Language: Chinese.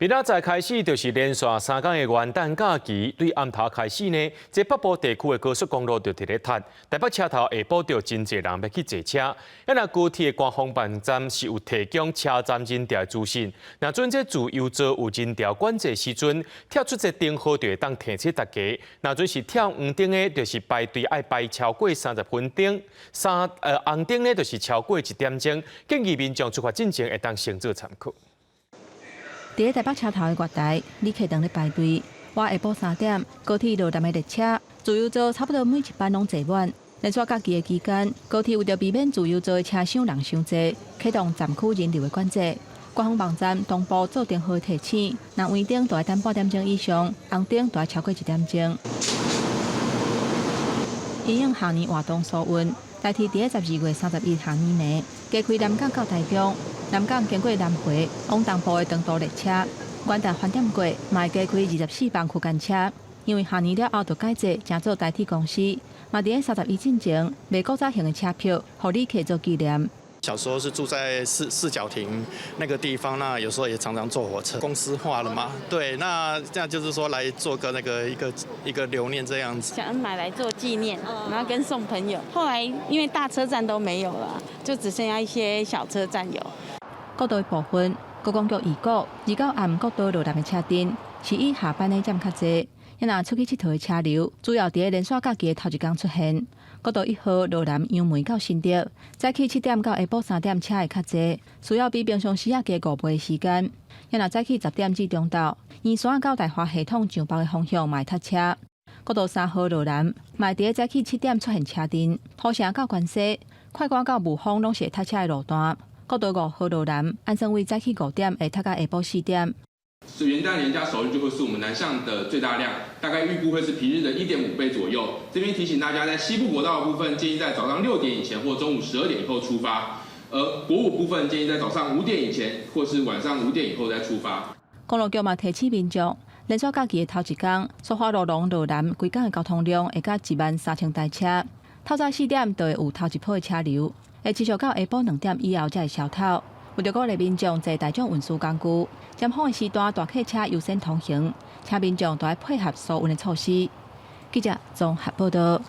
明仔载开始就是连续3天的元旦假期，对暗头开始呢，这北部地区的高速公路就直咧塌，台北车头下晡就真侪人要去坐车。那具体的官方网站是有提供车站人潮资讯。那准这自由座有人潮管制时阵，跳出这灯号就会当提醒大家。那准是跳黄灯的，就是排队爱排超过30分钟；红灯呢，就是超过1点钟。建议民众出发进前会当先做参考。伫台北车头的月台，旅客等咧排队。我下晡3点，高铁落站的列车，自由座差不多每一班拢坐满。连续假期的期间，高铁为着避免自由座的车厢人伤济，启动站区人流的管制。官方网站同步做灯号提醒，那黄灯大概等半点钟以上，红灯大概超过1点钟。因应下年活动疏运，代替伫12月31下年呢，加开南港到台中。南港经过南回往东部的长途列车，元旦饭店过，嘛加开24班区间车。因为下年了后就改制，正做代替公司，嘛伫31进前卖古早型的车票，互旅客做纪念。小时候是住在四角亭那个地方，那有时候也常常坐火车。公司化了嘛，对，那这样就是说来做个一个留念这样子。想买来做纪念，然后跟送朋友。后来因为大车站都没有了，就只剩下一些小车站有。国道的部分，高公局二股2到暗国道落站的车阵，是以下班的站较济。因若出去佚佗的车流，主要伫连续假期的头一天出现。国道1号罗南杨梅到新竹，早起7点到下晡3点车会较济，需要比平常时加5倍的时间。因若早起10点至中昼，沿线到大华系统上北的方向嘛会塞车。国道3号罗南嘛伫早起7点出现车阵，土城到关西、快关到雾峰拢是会塞车的路段。国道5号路南，安顺位早起5点，会塞到下晡4点。元旦连假首日就会是我们南向的最大量，大概预估会是平日的1.5倍左右。这边提醒大家，在西部国道的部分，建议在早上6点以前或中午12点以后出发；而国五部分建议在早上5点以前或是晚上5点以后再出发。公路局嘛提醒民众，连续假期的头一天，苏花路龙路南规港的交通量会甲13000台车，透早4点就会有头一波的车流。会持续到下晡2点以后才会消透。为着鼓励民众坐大众运输工具，尖峰的时段大客车优先通行，请民众都要配合疏运的措施。记者综合报道。